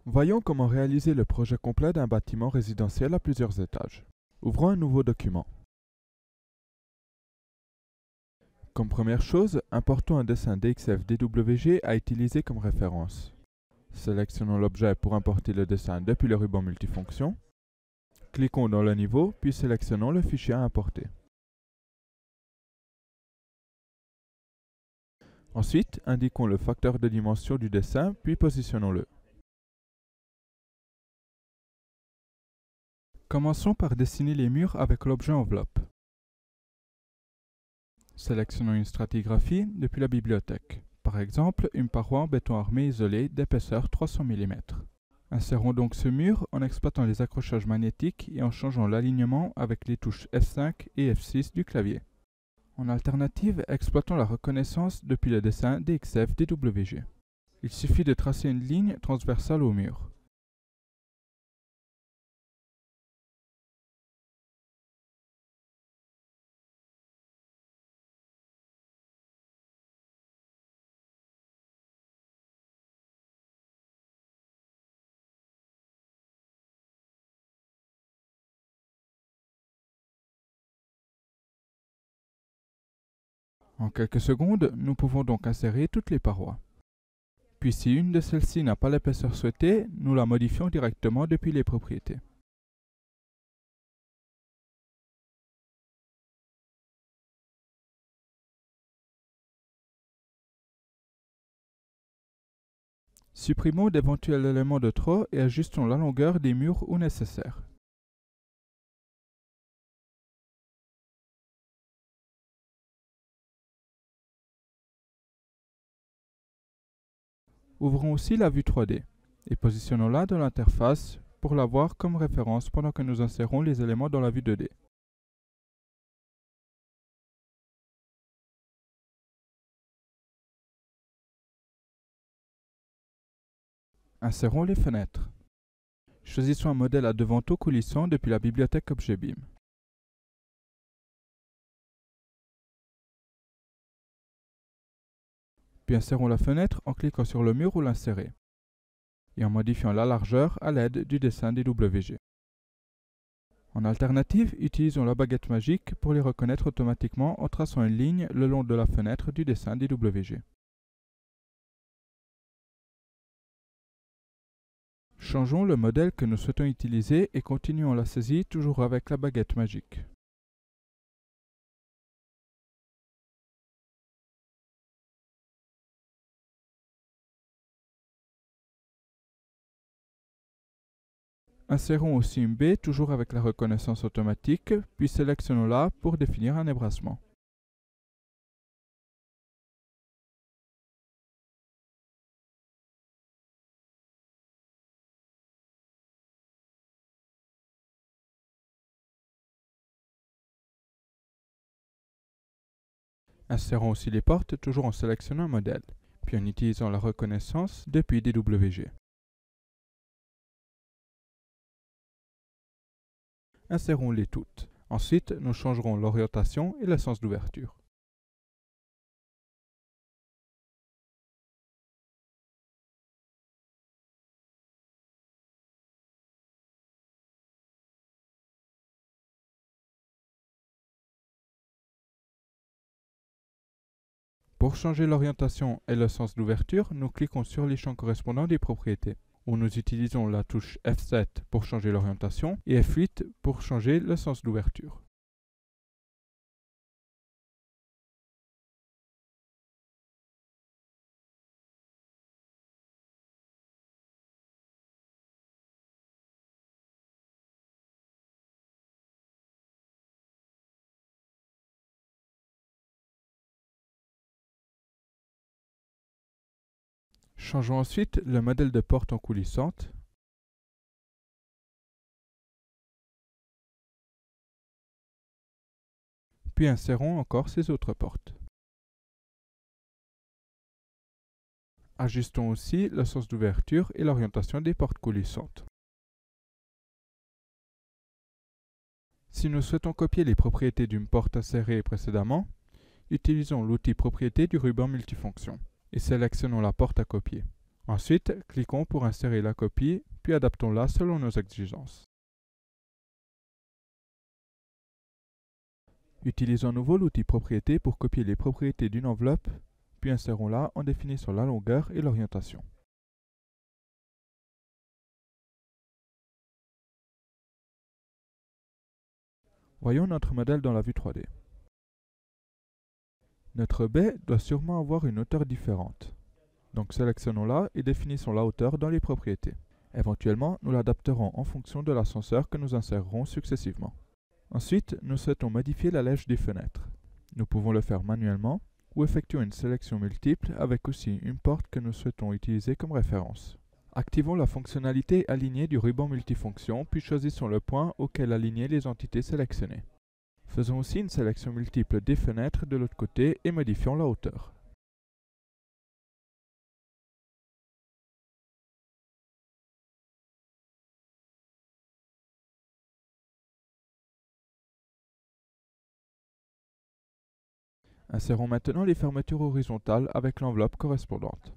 Voyons comment réaliser le projet complet d'un bâtiment résidentiel à plusieurs étages. Ouvrons un nouveau document. Comme première chose, importons un dessin DXF-DWG à utiliser comme référence. Sélectionnons l'objet pour importer le dessin depuis le ruban multifonction. Cliquons dans le niveau, puis sélectionnons le fichier à importer. Ensuite, indiquons le facteur de dimension du dessin, puis positionnons-le. Commençons par dessiner les murs avec l'objet enveloppe. Sélectionnons une stratigraphie depuis la bibliothèque. Par exemple, une paroi en béton armé isolé d'épaisseur 300 mm. Insérons donc ce mur en exploitant les accrochages magnétiques et en changeant l'alignement avec les touches F5 et F6 du clavier. En alternative, exploitons la reconnaissance depuis le dessin DXF-DWG. Il suffit de tracer une ligne transversale au mur. En quelques secondes, nous pouvons donc insérer toutes les parois. Puis si une de celles-ci n'a pas l'épaisseur souhaitée, nous la modifions directement depuis les propriétés. Supprimons d'éventuels éléments de trop et ajustons la longueur des murs où nécessaire. Ouvrons aussi la vue 3D et positionnons-la dans l'interface pour la voir comme référence pendant que nous insérons les éléments dans la vue 2D. Insérons les fenêtres. Choisissons un modèle à deux vantaux coulissants depuis la bibliothèque ObjetBeam. Puis insérons la fenêtre en cliquant sur le mur où l'insérer et en modifiant la largeur à l'aide du dessin DWG. En alternative, utilisons la baguette magique pour les reconnaître automatiquement en traçant une ligne le long de la fenêtre du dessin DWG. Changeons le modèle que nous souhaitons utiliser et continuons la saisie toujours avec la baguette magique. Insérons aussi une baie toujours avec la reconnaissance automatique, puis sélectionnons-la pour définir un ébrassement. Insérons aussi les portes toujours en sélectionnant un modèle, puis en utilisant la reconnaissance depuis DWG. Insérons-les toutes. Ensuite, nous changerons l'orientation et le sens d'ouverture. Pour changer l'orientation et le sens d'ouverture, nous cliquons sur les champs correspondants des propriétés, où nous utilisons la touche F7 pour changer l'orientation et F8 pour changer le sens d'ouverture. Changeons ensuite le modèle de porte en coulissante. Puis insérons encore ces autres portes. Ajustons aussi le sens d'ouverture et l'orientation des portes coulissantes. Si nous souhaitons copier les propriétés d'une porte insérée précédemment, utilisons l'outil propriétés du ruban multifonction et sélectionnons la porte à copier. Ensuite, cliquons pour insérer la copie, puis adaptons-la selon nos exigences. Utilisons à nouveau l'outil Propriétés pour copier les propriétés d'une enveloppe, puis insérons-la en définissant la longueur et l'orientation. Voyons notre modèle dans la vue 3D. Notre baie doit sûrement avoir une hauteur différente. Donc sélectionnons-la et définissons la hauteur dans les propriétés. Éventuellement, nous l'adapterons en fonction de l'ascenseur que nous insérerons successivement. Ensuite, nous souhaitons modifier la lèche des fenêtres. Nous pouvons le faire manuellement ou effectuer une sélection multiple avec aussi une porte que nous souhaitons utiliser comme référence. Activons la fonctionnalité Aligner du ruban multifonction puis choisissons le point auquel aligner les entités sélectionnées. Faisons aussi une sélection multiple des fenêtres de l'autre côté et modifions la hauteur. Insérons maintenant les fermetures horizontales avec l'enveloppe correspondante.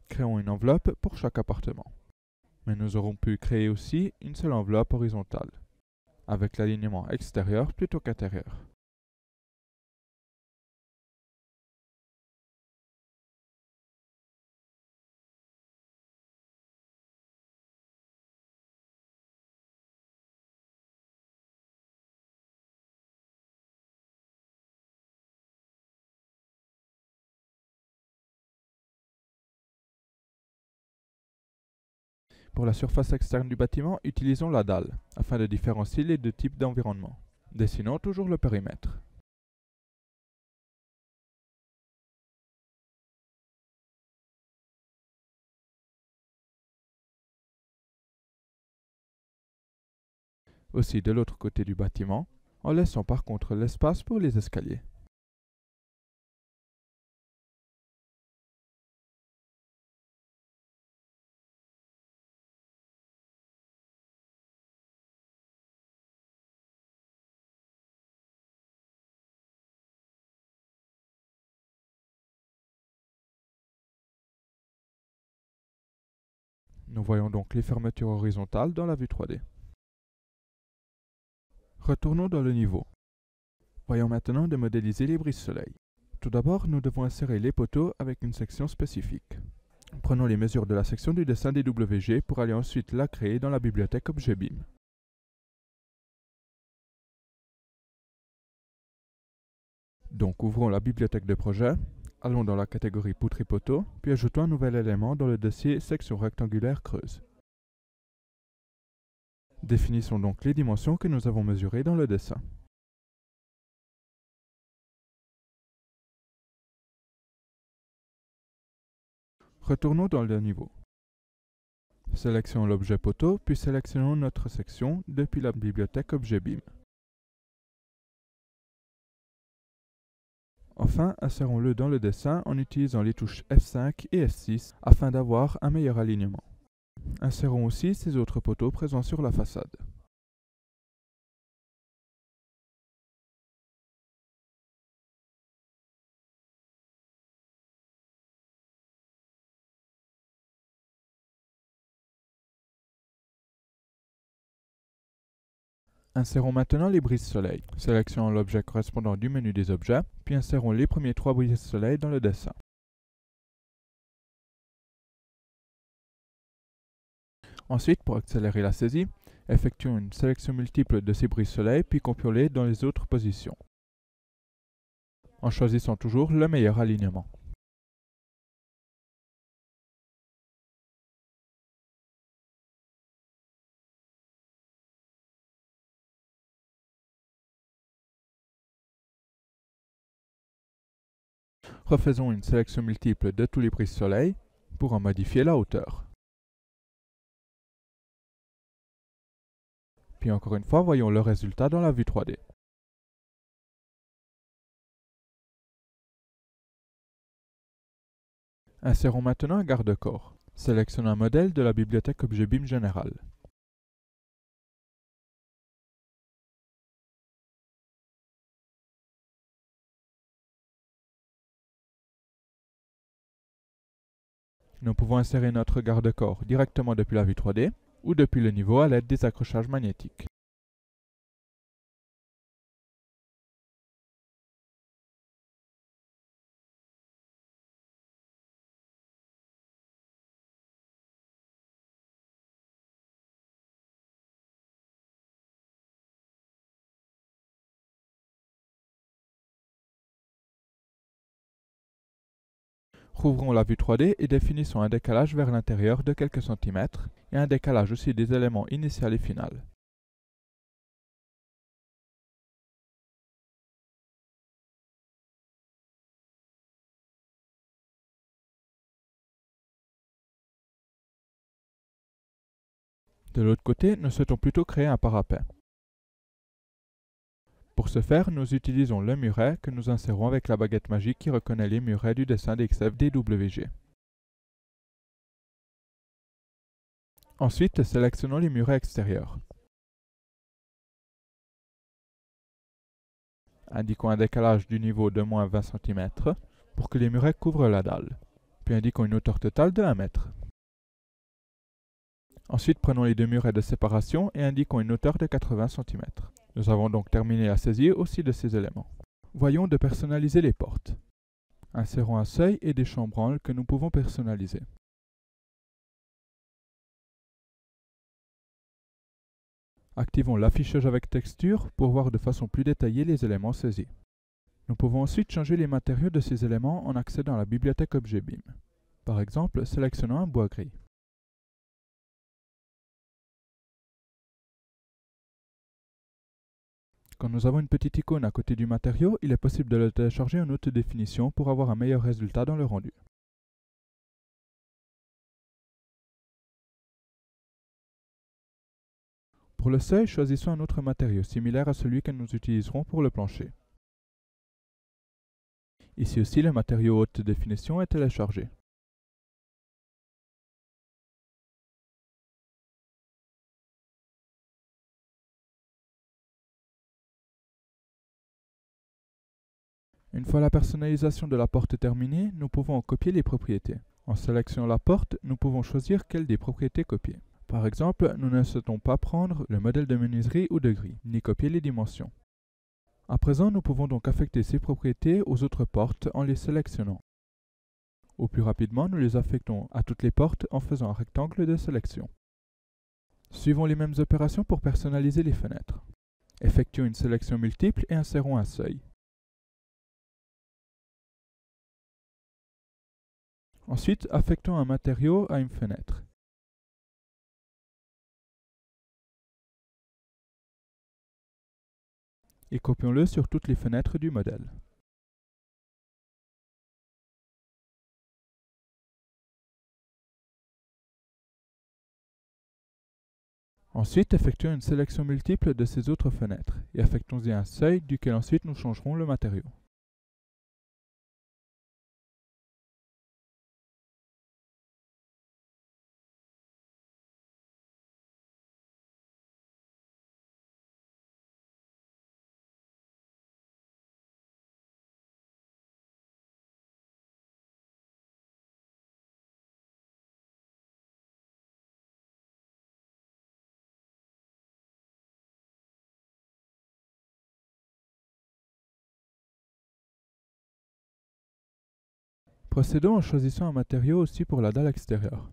Créons une enveloppe pour chaque appartement. Mais nous aurons pu créer aussi une seule enveloppe horizontale, avec l'alignement extérieur plutôt qu'intérieur. Pour la surface externe du bâtiment, utilisons la dalle, afin de différencier les deux types d'environnement. Dessinons toujours le périmètre. Aussi de l'autre côté du bâtiment, en laissant par contre l'espace pour les escaliers. Nous voyons donc les fermetures horizontales dans la vue 3D. Retournons dans le niveau. Voyons maintenant de modéliser les brises-soleil. Tout d'abord, nous devons insérer les poteaux avec une section spécifique. Prenons les mesures de la section du dessin DWG pour aller ensuite la créer dans la bibliothèque Objet BIM. Donc ouvrons la bibliothèque de projet, allons dans la catégorie poutres et poteaux, puis ajoutons un nouvel élément dans le dossier section rectangulaire creuse. Définissons donc les dimensions que nous avons mesurées dans le dessin. Retournons dans le niveau. Sélectionnons l'objet poteau, puis sélectionnons notre section depuis la bibliothèque Objet BIM. Enfin, insérons-le dans le dessin en utilisant les touches F5 et F6 afin d'avoir un meilleur alignement. Insérons aussi ces autres poteaux présents sur la façade. Insérons maintenant les brises-soleil. Sélectionnons l'objet correspondant du menu des objets, puis insérons les premiers 3 brises-soleil dans le dessin. Ensuite, pour accélérer la saisie, effectuons une sélection multiple de ces brises-soleil, puis copions-les dans les autres positions, en choisissant toujours le meilleur alignement. Refaisons une sélection multiple de tous les brises-soleil pour en modifier la hauteur. Puis encore une fois, voyons le résultat dans la vue 3D. Insérons maintenant un garde-corps. Sélectionnons un modèle de la bibliothèque Objet BIM générale. Nous pouvons insérer notre garde-corps directement depuis la vue 3D ou depuis le niveau à l'aide des accrochages magnétiques. Rouvrons la vue 3D et définissons un décalage vers l'intérieur de quelques centimètres et un décalage aussi des éléments initial et final. De l'autre côté, nous souhaitons plutôt créer un parapet. Pour ce faire, nous utilisons le muret que nous insérons avec la baguette magique qui reconnaît les murets du dessin d'XFDWG. Ensuite, sélectionnons les murets extérieurs. Indiquons un décalage du niveau de moins 20 cm pour que les murets couvrent la dalle. Puis indiquons une hauteur totale de 1 mètre. Ensuite, prenons les deux murets de séparation et indiquons une hauteur de 80 cm. Nous avons donc terminé la saisie aussi de ces éléments. Voyons de personnaliser les portes. Insérons un seuil et des chambranles que nous pouvons personnaliser. Activons l'affichage avec texture pour voir de façon plus détaillée les éléments saisis. Nous pouvons ensuite changer les matériaux de ces éléments en accédant à la bibliothèque Objet BIM. Par exemple, sélectionnons un bois gris. Quand nous avons une petite icône à côté du matériau, il est possible de le télécharger en haute définition pour avoir un meilleur résultat dans le rendu. Pour le seuil, choisissons un autre matériau similaire à celui que nous utiliserons pour le plancher. Ici aussi, le matériau haute définition est téléchargé. Une fois la personnalisation de la porte terminée, nous pouvons en copier les propriétés. En sélectionnant la porte, nous pouvons choisir quelle des propriétés copier. Par exemple, nous ne souhaitons pas prendre le modèle de menuiserie ou de grille, ni copier les dimensions. À présent, nous pouvons donc affecter ces propriétés aux autres portes en les sélectionnant. Au plus rapidement, nous les affectons à toutes les portes en faisant un rectangle de sélection. Suivons les mêmes opérations pour personnaliser les fenêtres. Effectuons une sélection multiple et insérons un seuil. Ensuite, affectons un matériau à une fenêtre. Et copions-le sur toutes les fenêtres du modèle. Ensuite, effectuons une sélection multiple de ces autres fenêtres et affectons-y un seuil duquel ensuite nous changerons le matériau. Procédons en choisissant un matériau aussi pour la dalle extérieure.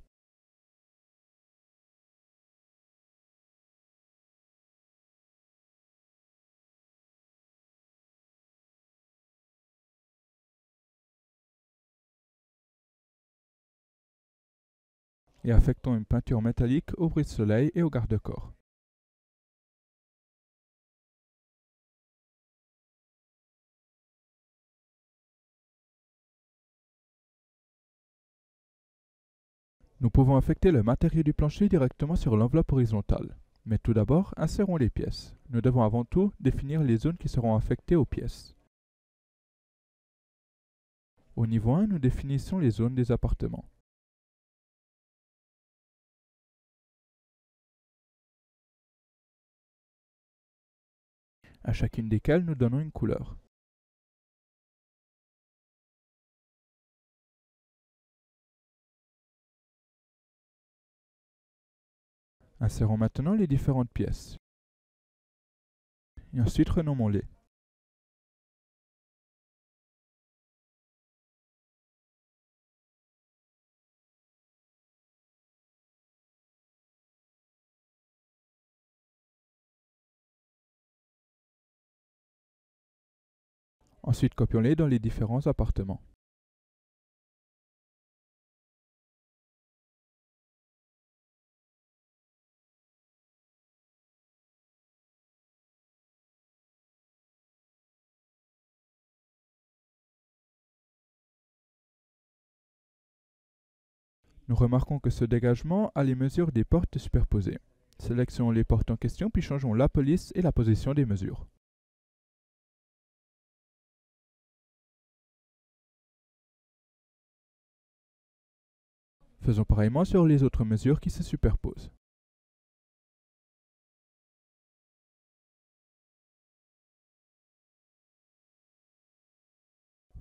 Et affectons une peinture métallique au brise-soleil et au garde-corps. Nous pouvons affecter le matériau du plancher directement sur l'enveloppe horizontale. Mais tout d'abord, insérons les pièces. Nous devons avant tout définir les zones qui seront affectées aux pièces. Au niveau 1, nous définissons les zones des appartements. À chacune desquelles nous donnons une couleur. Insérons maintenant les différentes pièces. Et ensuite renommons-les. Ensuite copions-les dans les différents appartements. Nous remarquons que ce dégagement a les mesures des portes superposées. Sélectionnons les portes en question puis changeons la police et la position des mesures. Faisons pareillement sur les autres mesures qui se superposent.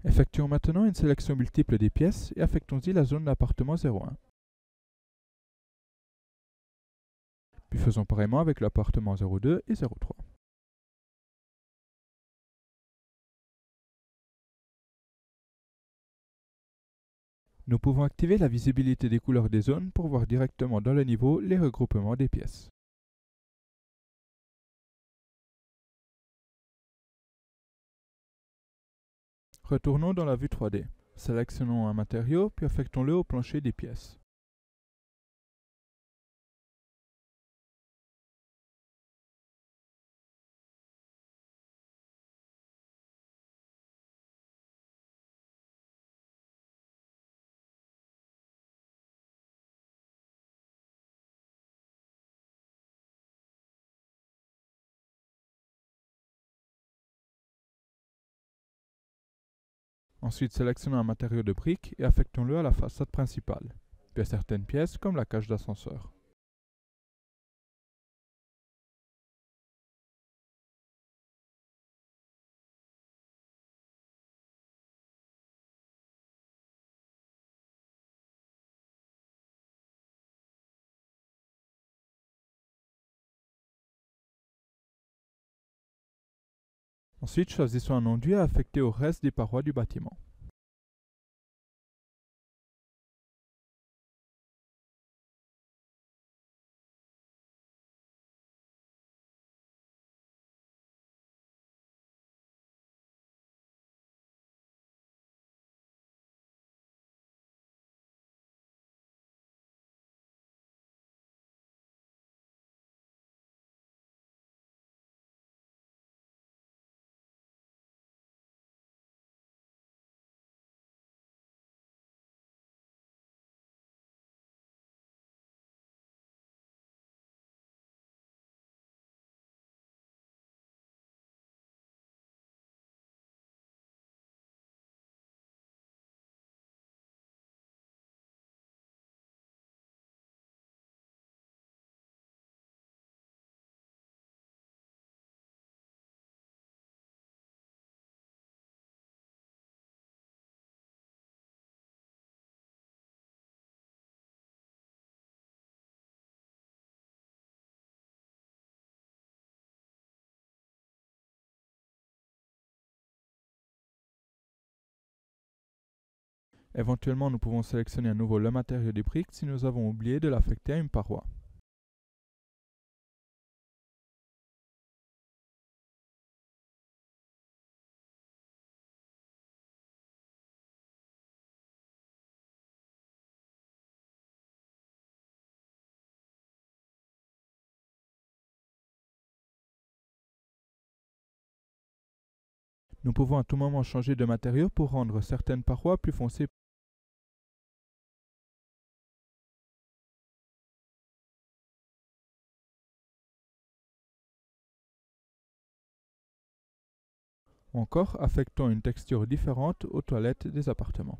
Effectuons maintenant une sélection multiple des pièces et affectons-y la zone d'appartement 01. Puis faisons pareillement avec l'appartement 02 et 03. Nous pouvons activer la visibilité des couleurs des zones pour voir directement dans le niveau les regroupements des pièces. Retournons dans la vue 3D. Sélectionnons un matériau puis affectons-le au plancher des pièces. Ensuite, sélectionnons un matériau de briques et affectons-le à la façade principale, puis à certaines pièces comme la cage d'ascenseur. Ensuite, choisissons un enduit à affecter au reste des parois du bâtiment. Éventuellement, nous pouvons sélectionner à nouveau le matériau des briques si nous avons oublié de l'affecter à une paroi. Nous pouvons à tout moment changer de matériau pour rendre certaines parois plus foncées. Ou encore, affectons une texture différente aux toilettes des appartements.